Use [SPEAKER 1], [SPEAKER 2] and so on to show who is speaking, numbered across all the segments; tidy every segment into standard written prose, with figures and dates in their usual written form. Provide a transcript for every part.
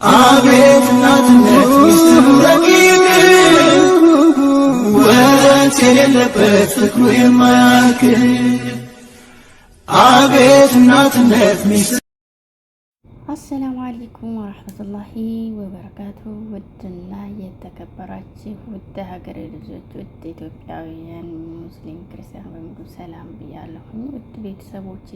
[SPEAKER 1] አቤት እናትነት ሚስጥሩ ረቂቅ ወረት የሌለበት ፍቅሩ የማያልቅ አቤት እናትነት ሚስጥሩ።
[SPEAKER 2] አሰላሙ አለይኩም ወራህመቱላሂ ወበረካቱ። ውድና የተከበራችሁ ውድ ሀገሬ ልጆች፣ ውድ ኢትዮጵያውያን፣ ሙስሊም ክርስቲያን በሙሉ ሰላም ብያለሁኝ። ውድ ቤተሰቦቼ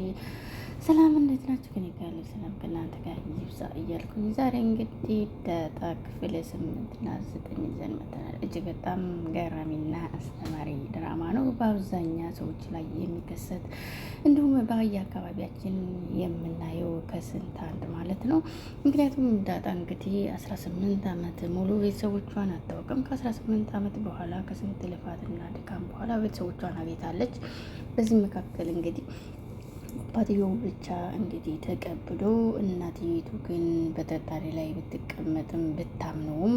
[SPEAKER 2] ሰላም እንዴት ናችሁ? ከኔ ጋር ሰላም ከእናንተ ጋር ይብዛ እያልኩኝ ዛሬ እንግዲህ ዳጣ ክፍል 8 እና 9 ይዘን መጥተናል። እጅግ በጣም ገራሚና አስተማሪ ድራማ ነው። በአብዛኛው ሰዎች ላይ የሚከሰት እንዲሁም በየአካባቢያችን የምናየው ከስንት አንድ ማለት ነው። ምክንያቱም ዳጣ እንግዲህ 18 ዓመት ሙሉ ቤተሰቦቿን አታውቅም። ከ18 ዓመት በኋላ ከስንት ልፋትና ድካም በኋላ ቤተሰቦቿን አግኝታለች። በዚህ መካከል እንግዲህ አባትየው ብቻ እንግዲህ ተቀብሎ እናትየቱ ግን በጠርጣሪ ላይ ብትቀመጥም ብታምነውም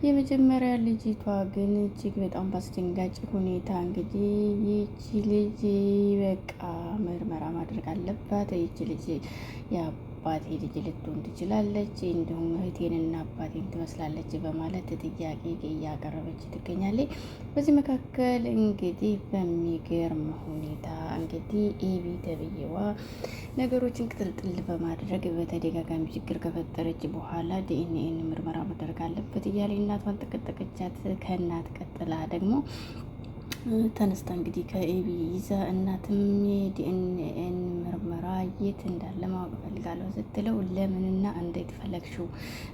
[SPEAKER 2] የመጀመሪያ ልጅቷ ግን እጅግ በጣም በአስደንጋጭ ሁኔታ እንግዲህ ይቺ ልጅ በቃ ምርመራ ማድረግ አለባት፣ ይቺ ልጅ የአባቴ ልጅ ልትሆን ትችላለች፣ እንዲሁም እህቴንና አባቴን ትመስላለች በማለት ጥያቄ እያቀረበች ትገኛለች። በዚህ መካከል እንግዲህ በሚገርም ሁኔታ እንግዲህ ኤቢ ተብዬዋ ነገሮችን ቅጥልጥል በማድረግ በተደጋጋሚ ችግር ከፈጠረች በኋላ ዲኤንኤን ምርመራ መደረግ አለበት እያለ እናቷን ጠቀጠቀቻት። ከእናት ቀጥላ ደግሞ ተነስታ እንግዲህ ከኤቢ ይዛ እናትም የዲኤንኤን ምርመራ የት እንዳለ ማወቅ ፈልጋለሁ ስትለው ለምንና እንዴት ፈለግሽው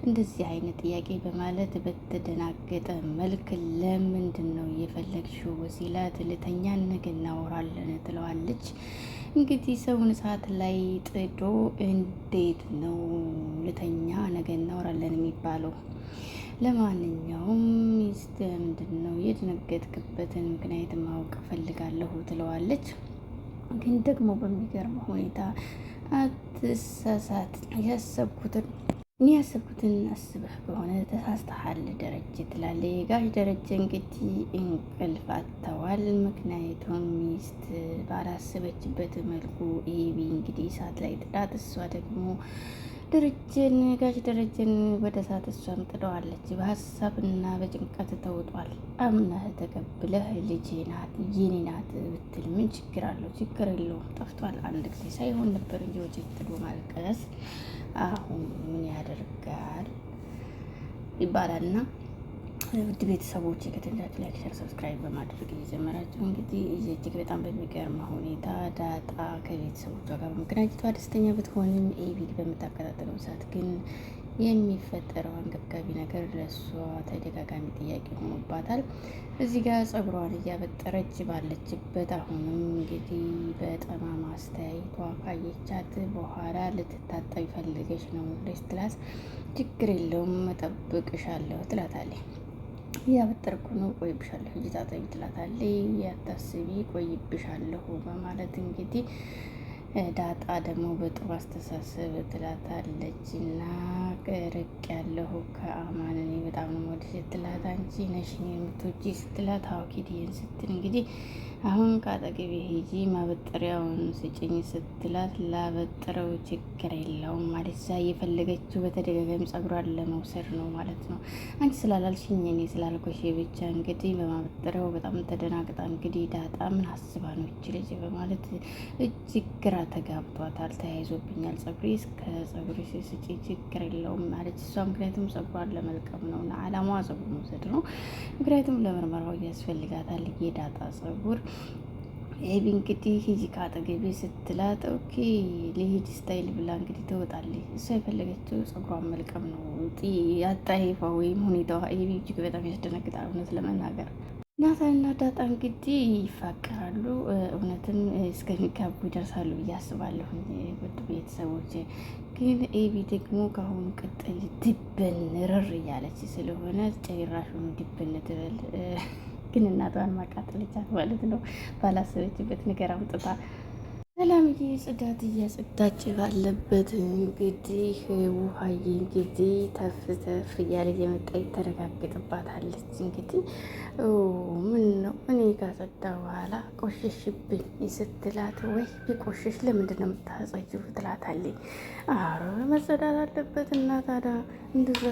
[SPEAKER 2] እንደዚህ አይነት ጥያቄ በማለት በተደናገጠ መልክ ለምንድን ነው የፈለግሽው ሲላት ልተኛ ነገ እናወራለን ትለዋለች። እንግዲህ ሰውን ሰዓት ላይ ጥዶ እንዴት ነው ልተኛ ነገ እናወራለን የሚባለው? ለማንኛውም ሚስት ምንድን ነው የደነገጥክበትን ምክንያት ማወቅ ፈልጋለሁ ትለዋለች። ግን ደግሞ በሚገርም ሁኔታ አትሳሳት፣ እኔ ያሰብኩትን አስበህ ከሆነ ተሳስተሃል ደረጀ ትላለች። ጋሽ ደረጀ እንግዲህ እንቅልፍ አጥተዋል። ምክንያቱም ሚስት ባላሰበችበት መልኩ ኤቢ እንግዲህ እሳት ላይ ጥዳት፣ እሷ ደግሞ ጋሽ ደረጀን ወደ እሳት እሷም ጥደዋለች። በሀሳብና በጭንቀት ተውጧል። አምነህ ተቀብለህ ልጄ ናት የኔ ናት ብትል ምን ችግር አለው? ችግር የለውም፣ ጠፍቷል። አንድ ጊዜ ሳይሆን ነበር እንጂ ወጪ ጥዶ ማልቀስ አሁን ምን ያደርጋል ይባላልና ውድ ቤተሰቦች ከተከታተላችሁ ላይክ፣ ሼር፣ ሰብስክራይብ በማድረግ እየጀመራችሁ እንግዲህ እጅግ በጣም በሚገርም ሁኔታ ዳጣ ከቤተሰቦቿ ጋር በመገናኘቷ ደስተኛ ብትሆንም ኤቢ በምታቀጣጥለው ሰዓት ግን የሚፈጠረው አንገብጋቢ ነገር ለእሷ ተደጋጋሚ ጥያቄ ሆኖባታል። እዚህ ጋር ጸጉሯን እያበጠረች ባለችበት አሁንም እንግዲህ በጠማማ አስተያየቷ ካየቻት በኋላ ልትታጠቢ ፈልገሽ ነው ስትላት ችግር የለውም እጠብቅሻለሁ ትላታለች። እያበጠርኩ ነው ቆይብሻለሁ እንጂ ታጠቢ ትላታለች። ያታስቢ ቆይብሻለሁ በማለት እንግዲህ ዳጣ ደግሞ በጥሩ አስተሳሰብ ትላታለች እና ርቅ ያለሁ ከአማን እኔ በጣም ነው ወደ ስትላት አንቺ ነሽ የምትወጂ ስትላት አውኪድን ስትል እንግዲህ አሁን ከአጠገቤ ሂጂ ማበጠሪያውን ስጭኝ ስትላት ላበጥረው ችግር የለውም ማለት ዛ የፈለገችው በተደጋጋሚ ጸጉሯን ለመውሰድ ነው ማለት ነው። አንቺ ስላላልሽኝ እኔ ስላልኩሽ ብቻ እንግዲህ በማበጠሪያው በጣም ተደናግጣ እንግዲህ ዳጣ ምን አስባ ነው ይች ልጅ በማለት እጅግ ግራ ተጋብቷታል። ተያይዞብኛል ጸጉሬ እስከ ጸጉሬ ስጪ ችግር የለውም ማለች እሷ። ምክንያቱም ጸጉሯን ለመልቀም ነው እና አላማዋ ጸጉር መውሰድ ነው። ምክንያቱም ለምርመራው ያስፈልጋታል የዳጣ ጸጉር። ኤቢ እንግዲህ ሂጂ ከአጠገቤ ስትላት ኦኬ ለሂድ ስታይል ብላ እንግዲህ ትወጣለች። እሷ የፈለገችው ጸጉሯን መልቀም ነው። አጣይፋ ወይም ሁኔታዋ ኤቢ እጅግ በጣም ያስደነግጣል እውነት ለመናገር። ናታንና ዳጣ እንግዲህ ይፋቀራሉ። እውነትም እስከሚጋቡ ይደርሳሉ ብዬ አስባለሁ። ውድ ቤተሰቦች ግን ኤቢ ደግሞ ከአሁኑ ቀጥል ድብን ርር እያለች ስለሆነ ጭራሹን ድብን ትበል። ግን እናቷን ማቃጠለቻት ማለት ነው። ባላሰበችበት ነገር አምጥታ ሰላምዬ ጽዳት እያጸዳች ባለበት እንግዲህ ውሃዬ እንግዲህ ተፍ ተፍ እያለ የመጣ ተረጋግጥባታለች። እንግዲህ ምን ነው እኔ ካጸዳ በኋላ ቆሸሽብኝ ስትላት፣ ወይ ቢቆሸሽ ለምንድን ነው የምታጸጂው ትላታለች። አረ መጸዳት አለበት እና ታዲያ እንደዛ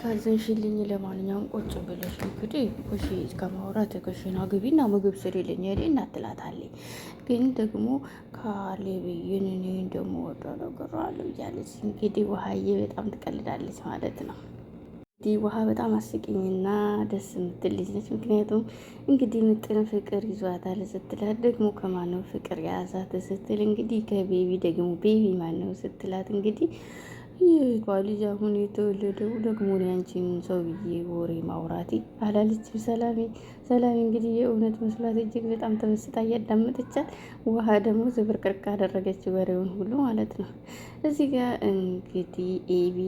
[SPEAKER 2] ካዘንሽልኝ ለማንኛውም ቁጭ ብለሽ እንግዲህ ኩሺ ከማውራት ኩሽና ግቢና ምግብ ስሪልኝ እኔ እናትላታለኝ። ግን ደግሞ ካሌብዬን እኔ እንደምወደ ነገር አለ እያለች እንግዲህ ውሃዬ በጣም ትቀልዳለች ማለት ነው። እንግዲህ ውሃ በጣም አስቂኝና ደስ የምትል ልጅ ነች። ምክንያቱም እንግዲህ ምጥን ፍቅር ይዟታል ስትላት ደግሞ ከማነው ፍቅር የያዛት ስትል እንግዲህ ከቤቢ ደግሞ ቤቢ ማነው ስትላት እንግዲህ ይህ ልጅ አሁን የተወለደው ደግሞ ያንቺን ሰውዬ ወሬ ማውራቴ አላለችም ሰላሜ። ሰላሜ እንግዲህ የእውነት መስሏት እጅግ በጣም ተመስጣ እያዳመጠቻት፣ ውሃ ደግሞ ዝብርቅርቅ አደረገች ወሬውን ሁሉ ማለት ነው። እዚህ ጋር እንግዲህ ኤቢ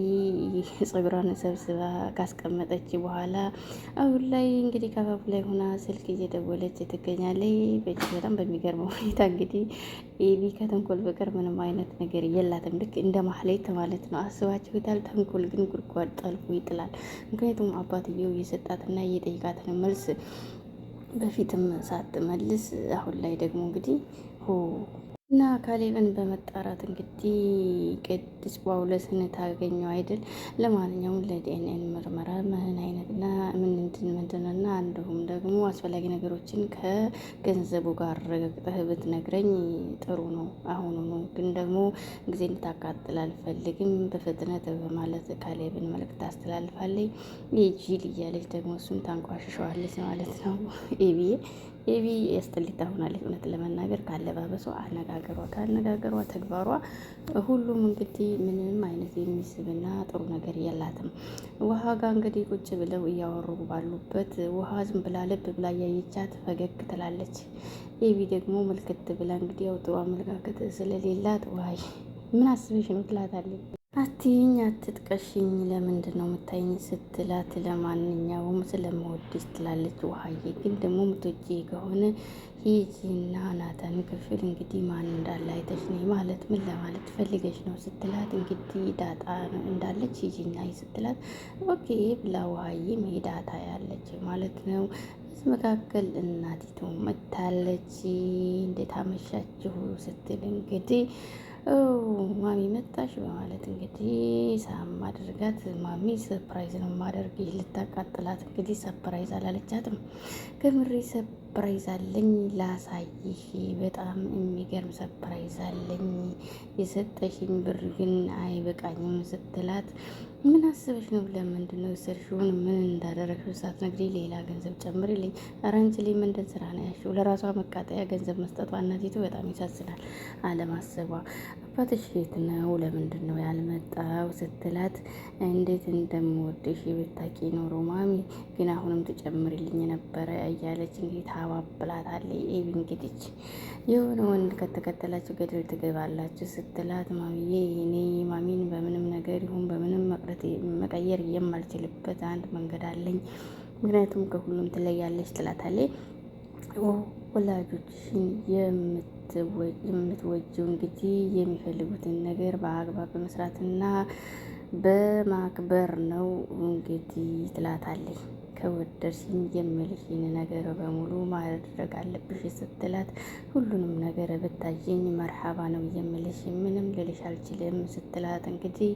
[SPEAKER 2] ፀጉሯን ሰብስባ ካስቀመጠች በኋላ አሁን ላይ እንግዲህ ከአፋፉ ላይ ሆና ስልክ እየደወለች ትገኛለች። በጣም በሚገርመው ሁኔታ እንግዲህ ኤቢ ከተንኮል በቀር ምንም አይነት ነገር የላትም። ልክ እንደ ማህሌት ማለት ነው። አስባችሁታል? ተንኮል ግን ጉድጓድ ጠልፎ ይጥላል። ምክንያቱም አባትየው እየሰጣትና እየጠይቃትን መልስ በፊትም ሳትመልስ አሁን ላይ ደግሞ እንግዲህ እና ካሌብን በመጣራት እንግዲህ ቅዱስ ጳውሎስን ታገኘው አይደል? ለማንኛውም ለዲኤንኤ ምርመራ ምን አይነትና ምንድንና እንዲሁም ደግሞ አስፈላጊ ነገሮችን ከገንዘቡ ጋር ረጋግጠህ ብትነግረኝ ጥሩ ነው። አሁኑኑ ግን ደግሞ ጊዜ እንድታቃጥል አልፈልግም በፍጥነት በማለት ካሌብን መልእክት አስተላልፋለች። ጂል እያለች ደግሞ እሱን ታንቋሽሸዋለች ማለት ነው። ኤቢ ያስጠሊታ ሆናለች። እውነት ለመናገር ካለባበሷ፣ ከአነጋገሯ፣ ተግባሯ ሁሉም እንግዲህ ምንም አይነት የሚስብና ጥሩ ነገር የላትም። ውሃ ጋር እንግዲህ ቁጭ ብለው እያወሩ ባሉበት ውሃ ዝም ብላ ልብ ብላ እያየቻት ፈገግ ትላለች። ኤቢ ደግሞ ምልክት ብላ እንግዲህ ያው ጥሩ አመለካከት ስለሌላት ውሃይ ምን አስበሽ ነው ትላታለች። አትይኝ አትጥቀሽኝ ለምንድን ነው የምታይኝ ስትላት ለማንኛውም ስለምወድሽ ትላለች። ውሃዬ ግን ደግሞ ምትወጪ ከሆነ ሂጂና ናታን ክፍል እንግዲህ ማን እንዳለ አይተሽ ነይ ማለት ምን ለማለት ፈልገሽ ነው ስትላት እንግዲህ ዳጣ እንዳለች ሂጂና ስትላት ኦኬ ብላ ውሃዬ ዳጣ ያለች ማለት ነው። በዚህ መካከል እናቲቱ መታለች። እንዴት አመሻችሁ ስትል እንግዲህ ማሚ መጣሽ በማለት እንግዲህ ሳም አድርጋት ማሚ ሰርፕራይዝ ነው ማደርግሽ ልታቃጥላት እንግዲህ ሰርፕራይዝ አላለቻትም። ከምሬ ሰርፕራይዝ አለኝ ላሳይሽ፣ በጣም የሚገርም ሰርፕራይዝ አለኝ፣ የሰጠሽኝ ብር ግን አይበቃኝም ስትላት ምን አስበሽ ነው? ለምንድን ነው የወሰድሽውን? ምን እንዳደረግሽው ሳትነግሪኝ ሌላ ገንዘብ ጨምሪልኝ። ኧረ አንቺ ላይ ምንድን ስራ ነው ያልሽው? ለራሷ መቃጠያ ገንዘብ መስጠቷ እናቲቱ በጣም ይሳዝናል። አለማሰቧ። አባትሽ የት ነው? ለምንድን ነው ያልመጣው? ስትላት እንዴት እንደምወድሽ ብታውቂ ኖሮ ማሚ ግን አሁንም ትጨምሪልኝ ነበረ እያለች እንግዲህ ታባብላታለች። ኤቢ እንግዲህ የሆነ ወንድ ከተከተላችሁ ገደል ትገባላችሁ ስትላት ማሚዬ እኔ ማሚን በምንም ነገር ይሁን በምንም መቀየር የማልችልበት አንድ መንገድ አለኝ፣ ምክንያቱም ከሁሉም ትለያለች ትላታለች። ወላጆችሽን የምትወጂው እንግዲህ የሚፈልጉትን ነገር በአግባብ በመስራትና በማክበር ነው እንግዲህ ትላታለች። ከወደድሽኝ የምልሽን ነገር በሙሉ ማድረግ አለብሽ ስትላት ሁሉንም ነገር ብታየኝ መርሃባ ነው የምልሽ፣ ምንም ልልሽ አልችልም ስትላት እንግዲህ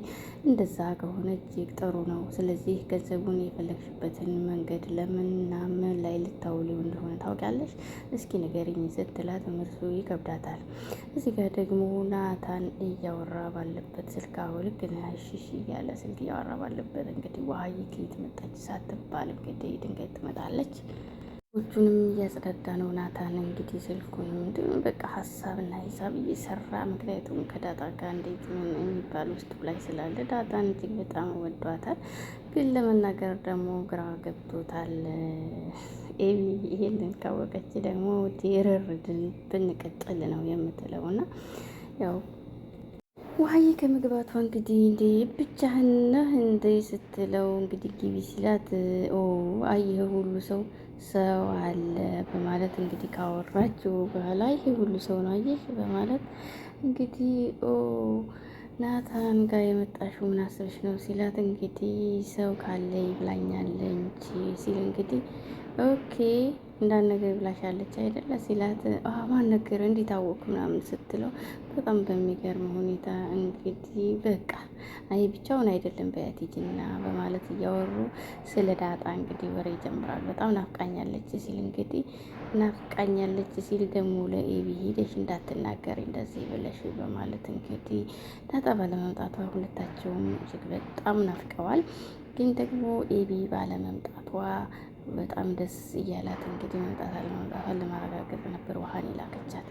[SPEAKER 2] እንደዛ ከሆነ እጅግ ጥሩ ነው። ስለዚህ ገንዘቡን የፈለግሽበትን መንገድ ለምንና ምን ላይ ልታውሊው እንደሆነ ታውቂያለሽ? እስኪ ንገሪኝ ስትላት እርሱ ይከብዳታል። እዚህ ጋር ደግሞ ናታን እያወራ ባለበት ስልክ አውልቅ ናሽሽ እያለ ስልክ እያወራ ባለበት እንግዲህ ውሃዬ ከየት መጣች ሳትባል እንግዲህ ድንገት ትመጣለች። ዎቹንም እያጸዳዳ ነው ናታን እንግዲህ ስልኩንም እንዲሁም በቃ ሀሳብና ሂሳብ እየሰራ ምክንያቱም ከዳጣ ጋር እንዴት ምን የሚባል ውስጡ ላይ ስላለ ዳጣን እጅግ በጣም ወዷታል። ግን ለመናገር ደግሞ ግራ ገብቶታል። ኤቢ ይሄንን ካወቀች ደግሞ ዲርርድን ብንቀጥል ነው የምትለው እና ያው ውሃዬ ከመግባቷ እንግዲህ እንዴ ብቻህን ነህ እንዴ ስትለው እንግዲህ ግቢ ሲላት አየህ ሁሉ ሰው አለ በማለት እንግዲህ ካወራችው በኋላ ይሄ ሁሉ ሰው ነው አየሽ በማለት እንግዲህ ናታን ጋር የመጣሽው ምን አስበሽ ነው ሲላት እንግዲህ ሰው ካለ ይብላኛለች ሲል እንግዲህ ኦኬ እንዳትነግሪ ብላሻለች አይደለ ሲላት ማን ነገር እንዴት አወኩ ምናምን ስትለው በጣም በሚገርም ሁኔታ እንግዲህ በቃ አይ ብቻውን አይደለም በያቲጅና በማለት እያወሩ ስለ ዳጣ እንግዲህ ወሬ ይጀምራል። በጣም ናፍቃኛለች ሲል እንግዲህ ናፍቃኛለች ሲል ደግሞ ለኤቢ ሄደሽ እንዳትናገሪ እንደዚህ ብለሽ በማለት እንግዲህ ዳጣ ባለመምጣቷ ሁለታቸውም እጅግ በጣም ናፍቀዋል። ግን ደግሞ ኤቢ ባለመምጣቷ በጣም ደስ እያላት እንግዲህ መምጣት አለመምጣቷን ለማረጋገጥ ነበር ውሃን የላከቻት።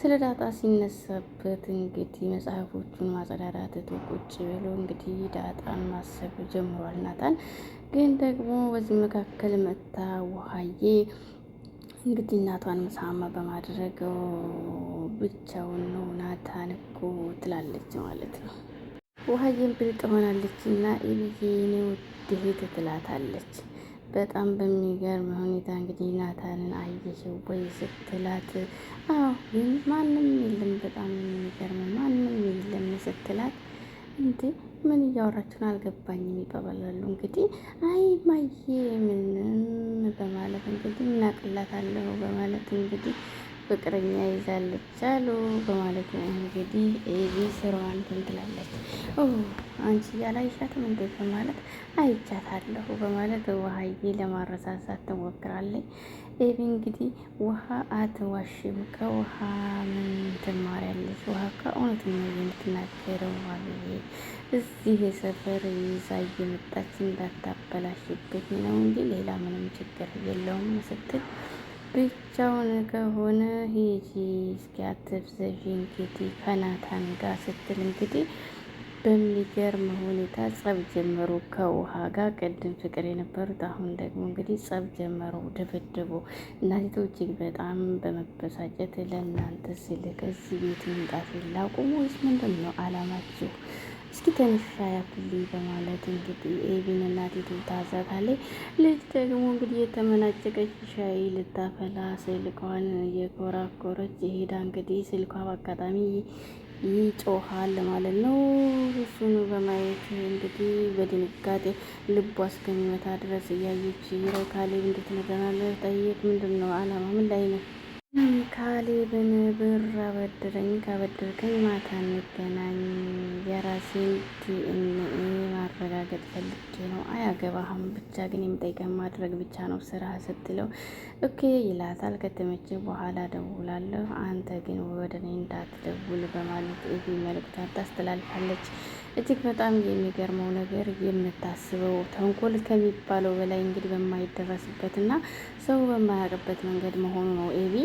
[SPEAKER 2] ስለ ዳጣ ሲነሳበት እንግዲህ መጽሐፎቹን ማጸዳዳት ቁጭ ብሎ እንግዲህ ዳጣን ማሰብ ጀምሯል ናታን። ግን ደግሞ በዚህ መካከል መታ ውሃዬ እንግዲህ እናቷን ምሳማ በማድረግ ብቻውን ነው ናታን እኮ ትላለች ማለት ነው። ውሃዬን ብልጥ ሆናለች እና ኤቢዬ የኔ ውድ እህት ትላታለች። በጣም በሚገርም ሁኔታ እንግዲህ ናታንን አየሽው ወይ ስትላት፣ አዎ ግን ማንም የለም በጣም የሚገርም ማንም የለም ስትላት፣ እንዴ ምን እያወራችሁን አልገባኝም ይባባላሉ። እንግዲህ አይ ማየ ምንም በማለት እንግዲህ እናቅላታለሁ በማለት እንግዲህ ፍቅረኛ ይዛለች አሉ በማለት እንግዲህ ኤቢ ስራዋን ትንትላለች። አንቺ ያላይሻትም እንዴ በማለት አይቻታለሁ በማለት ውሃዬ ለማረሳሳት ትሞክራለች። ኤቢ እንግዲህ ውሃ አትዋሽም፣ ከውሃ ምን ትማሪያለች? ውሃ ከእውነት ነው የምትናገረው ብዬ እዚህ የሰፈር ይዛ እየመጣች እንዳታበላሽብኝ ነው እንጂ ሌላ ምንም ችግር የለውም ስትል ብቻውን ከሆነ ሂጂ እስኪ አትፍዘዥ እንግዲህ ከናታን ጋር ስትል እንግዲህ በሚገርም ሁኔታ ጸብ ጀመሩ ከውሃ ጋር። ቅድም ፍቅር የነበሩት አሁን ደግሞ እንግዲህ ጸብ ጀመሩ፣ ድብድቡ። እናቲቱ እጅግ በጣም በመበሳጨት ለእናንተ ስል ከዚህ ቤት መምጣት ላቁሙ ወይስ ምንድን ነው አላማችሁ? እስኪ ትንሽ ሻይ አፍልኝ በማለት እንግዲህ ኤቢን እናቲቱ ታዛታለች። ልጅ ደግሞ እንግዲህ የተመናጨቀች ሻይ ልታፈላ ስልኳን የኮራኮረች ሄዳ እንግዲህ ስልኳ በአጋጣሚ ይጮሃል ማለት ነው። እሱን በማየት እንግዲህ በድንጋጤ ልቧ እስከሚመታ ድረስ እያየች ካሌብ እንዴት ነገናለህ ጠየቅ። ምንድን ነው አላማ ምን ላይ ነው? ካሌብን ብር አበድረኝ፣ ካበደርከኝ ማታ እንገናኝ፣ የራሴን ዲኤንኤ ማረጋገጥ ፈልጌ ነው። አያገባህም፣ ብቻ ግን የምጠይቀህ ማድረግ ብቻ ነው ስራ ስትለው ኦኬ ይላታል። ከተመቸ በኋላ ደውላለሁ፣ አንተ ግን ወደ እኔ እንዳትደውል በማለት ኤቢ መልዕክት ታስተላልፋለች። እጅግ በጣም የሚገርመው ነገር የምታስበው ተንኮል ከሚባለው በላይ እንግዲህ በማይደረስበት እና ሰው በማያውቅበት መንገድ መሆኑ ነው ኤቢ።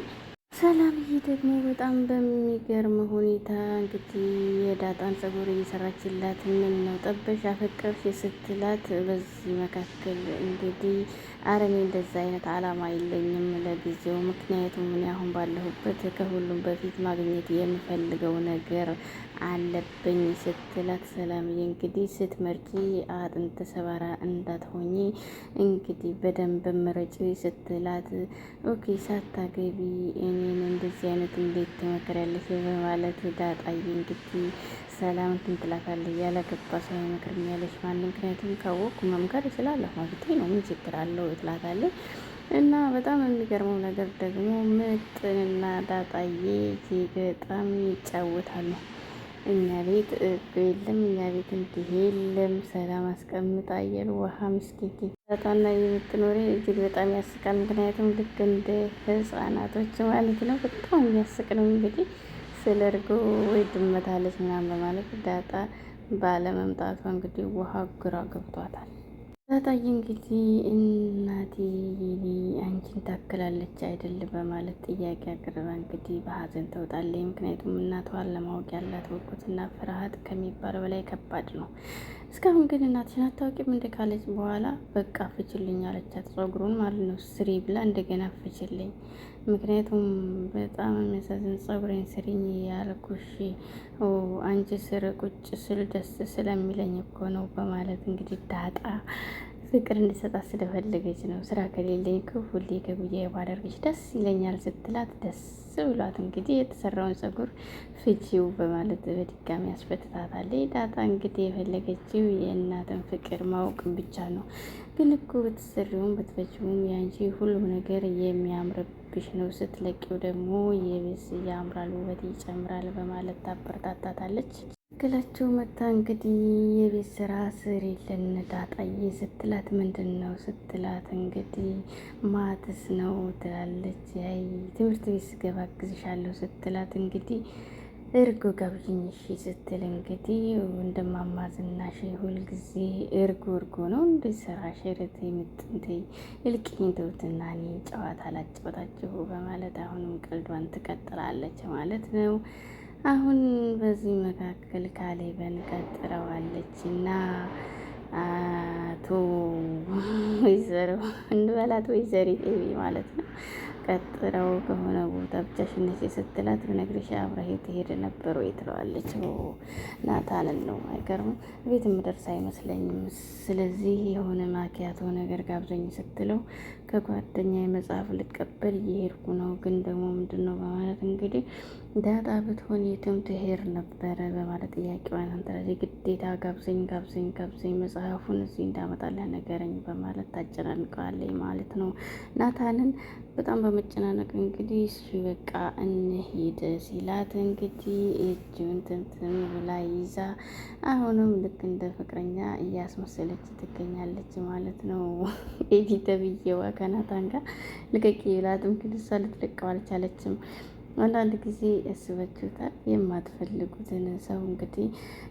[SPEAKER 2] ሰላምዬ ደግሞ በጣም በሚገርም ሁኔታ እንግዲህ የዳጣን ፀጉር እየሰራችላት ምን ነው ጠበሽ አፈቀርሽ ስትላት፣ በዚህ መካከል እንግዲህ አረኔ እንደዛ አይነት አላማ የለኝም ለጊዜው፣ ምክንያቱም ምን አሁን ባለሁበት ከሁሉም በፊት ማግኘት የምፈልገው ነገር አለብኝ ስትላት፣ ሰላምዬ እንግዲህ ስትመርጪ አጥንት ሰባራ እንዳትሆኚ እንግዲህ በደንብ ምረጪ ስትላት፣ ኦኬ ሳታገቢ እኔን እንደዚህ አይነት እንዴት ትመክሪያለሽ? በማለት ዳጣዬ እንግዲህ ሰላም ትንትላታለች። ያላገባ ሰው አይመክርም ያለች ማን? ምክንያቱም ካወቅኩ መምከር እችላለሁ ማለቴ ነው፣ ምን ችግር አለው ትላታለች። እና በጣም የሚገርመው ነገር ደግሞ ምጥንና ዳጣዬ በጣም ይጫወታሉ። እኛ ቤት የለም እኛ ቤት እንዲህ የለም ሰላም አስቀምጣ አየር ውሃ ምስኪን ዳጣና የምትኖሬ እጅግ በጣም ያስቃል። ምክንያቱም ልክ እንደ ህፃናቶች ማለት ነው። በጣም የሚያስቅ ነው። እንግዲህ ስለ እርጎ ወይ ድመታለች ምናምን በማለት ዳጣ ባለመምጣቷ እንግዲህ ውሃ ግራ ገብቷታል። ዳጣዬ እንግዲህ እናቴ አንቺን ታክላለች አይደል በማለት ጥያቄ አቅርባ እንግዲህ በሀዘን ተውጣለች። ምክንያቱም እናቷን ለማወቅ ያላት ጉጉትና ፍርሃት ከሚባለው በላይ ከባድ ነው። እስካሁን ግን እናትሽን አታውቂም እንደ ካለች በኋላ በቃ ፍችልኝ አለቻት። ፀጉሩን ማለት ነው ስሪ ብላ እንደገና ፍችልኝ፣ ምክንያቱም በጣም የሚያሳዝን ፀጉሬን ስሪኝ ያልኩሽ አንቺ ስር ቁጭ ስል ደስ ስለሚለኝ እኮ ነው በማለት እንግዲህ ዳጣ ፍቅር እንድሰጣት ስለፈለገች ነው። ስራ ከሌለኝ ሁሌ ከጉያዬ ባደርግሽ ደስ ይለኛል ስትላት ደስ ብሏት እንግዲህ የተሰራውን ፀጉር ፍቺው በማለት በድጋሚ ያስፈትታታለች። ዳጣ እንግዲህ የፈለገችው የእናትን ፍቅር ማወቅ ብቻ ነው። ግን እኮ ብትሰሪውም ብትፈቺውም ያንቺ ሁሉም ነገር የሚያምርብሽ ነው። ስትለቂው ደግሞ የቤስ ያምራል፣ ውበት ይጨምራል በማለት ታበረታታታለች። ክላቸው መታ እንግዲህ የቤት ስራ ስሪልን ዳጣዬ ስትላት ምንድን ነው ስትላት እንግዲህ ማትስ ነው ትላለች። ያይ ትምህርት ቤት ስገባ አግዝሻለሁ ስትላት እንግዲህ እርጎ ጋብዥኝ እሺ ስትል እንግዲህ እንደማማዝናሽ ሁልጊዜ እርጎ ነው እንድሰራ ሽርት የምጥንት እልቅኝ ተውትና እኔ ጨዋታ ላጫወታችሁ በማለት አሁንም ቀልዷን ትቀጥላለች ማለት ነው። አሁን በዚህ መካከል ካሌብን ቀጥረዋለች እና አቶ ወይዘሮ እንበላት ወይዘሪት ኤቢ ማለት ነው። ቀጥረው ከሆነ ቦታ ብቻሽን ነሽ ስትላት ብነግርሽ አብረህ ትሄድ ነበር ወይ ትለዋለች። ናታንን ነው አይገርም ቤት የምደርስ አይመስለኝም። ስለዚህ የሆነ ማኪያቶ ነገር ጋብዘኝ ስትለው ከጓደኛ የመጽሐፍ ልቀበል እየሄድኩ ነው፣ ግን ደግሞ ምንድን ነው በማለት እንግዲህ ዳጣ ብትሆን የትም ትሄድ ነበረ በማለት ጥያቄዋን አንተራዚ ግዴታ ጋብዘኝ መጽሐፉን እዚህ እንዳመጣለህ ነገረኝ በማለት ታጨናንቀዋለች ማለት ነው። ናታንን በጣም በመጨናነቅ እንግዲህ እሺ በቃ እንሂድ ሲላት እንግዲህ እጁን ትምትም ብላ ይዛ አሁንም ልክ እንደ ፍቅረኛ እያስመሰለች ትገኛለች ማለት ነው። ኤዲ ተብዬዋ ከናታን ጋር ልቀቂ ብላት እንግዲህ እሷ ልትለቀው አልቻለችም። አንዳንድ ጊዜ ያስባችሁታል የማትፈልጉትን ሰው እንግዲህ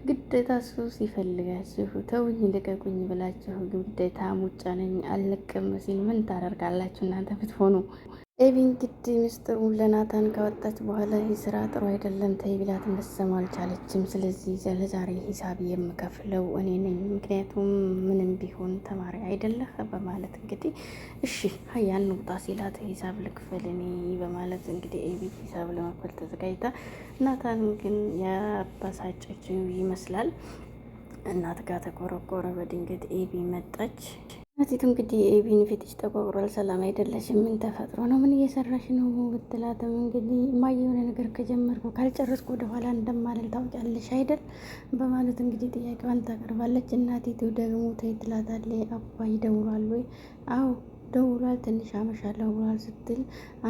[SPEAKER 2] ግዴታ እሱ ሲፈልጋችሁ ተውኝ ልቀቁኝ ብላችሁ ግዴታ ሙጫ ነኝ አልለቅም ሲል ምን ታደርጋላችሁ እናንተ ብትሆኑ? ኤቢ እንግዲህ ምስጢሩን ለናታን ካወጣች በኋላ ይህ ስራ ጥሩ አይደለም ተይ ቢላት ልትሰማ አልቻለችም። ስለዚህ ለዛሬ ሂሳብ የምከፍለው እኔ ነኝ፣ ምክንያቱም ምንም ቢሆን ተማሪ አይደለህ በማለት እንግዲህ እሺ ሀያን ውጣ ሲላት ሂሳብ ልክፈል እኔ በማለት እንግዲህ ኤቢ ሂሳብ ለመክፈል ተዘጋጅታ፣ ናታን ግን ያባሳጨችው ይመስላል። እናት ጋር ተቆረቆረ። በድንገት ኤቢ መጣች። እናቲቱ እንግዲህ ኤቢን ፊትሽ ተቆርቋል፣ ሰላም አይደለሽም፣ ምን ተፈጥሮ ነው? ምን እየሰራሽ ነው ብትላትም እንግዲህ እማዬ የሆነ ነገር ከጀመርኩ ካልጨረስኩ ወደኋላ እንደማልል ታውቂያለሽ አይደል በማለት እንግዲህ ጥያቄዋን ታቀርባለች። እናቲቱ ደግሞ ተይ ትላታለች። አባይ ደውሏል ወይ? አዎ ደውሏል፣ ትንሽ አመሻለሁ ብሏል ስትል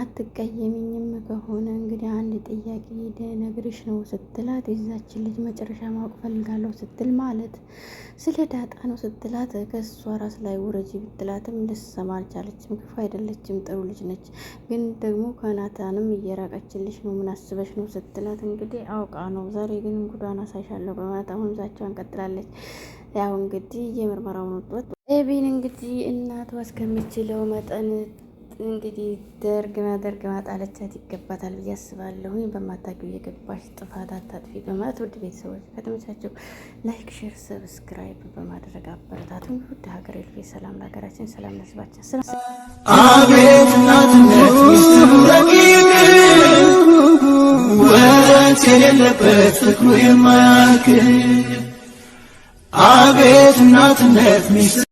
[SPEAKER 2] አትቀየሚኝም ከሆነ እንግዲህ አንድ ጥያቄ ልነግርሽ ነው ስትላት የዛችን ልጅ መጨረሻ ማወቅ ፈልጋለሁ ስትል ማለት ስለ ዳጣ ነው ስትላት ከእሷ ራስ ላይ ውረጂ ብትላትም ልትሰማ አልቻለችም። ክፉ አይደለችም፣ ጥሩ ልጅ ነች፣ ግን ደግሞ ከናታንም እየራቀችልሽ ነው፣ ምን አስበሽ ነው ስትላት እንግዲህ አውቃ ነው፣ ዛሬ ግን እንጉዳን አሳይሻለሁ በማለት አሁን ዛቻዋን ቀጥላለች። ያው እንግዲህ የምርመራውን ውጤት ኤቢን እንግዲህ እናቷ እስከምችለው መጠን እንግዲህ ደርግ ማጣለቻት ይገባታል ብዬ አስባለሁ። በማታውቂው የገባሽ ጥፋት አታጥፊ በማለት ውድ ቤተሰቦች ከተመቻቸው ላይክ፣ ሼር፣ ሰብስክራይብ በማድረግ አበረታቱን። ውድ ሀገሬ ልጆች ሰላም ለሀገራችን፣ ሰላም ለሕዝባችን።
[SPEAKER 1] አቤት እናትነት ሚስጥሩ ረቂቅ ወረት የሌለበት ፍቅሩ የማያልቅ አቤት እናትነት ሚስጥሩ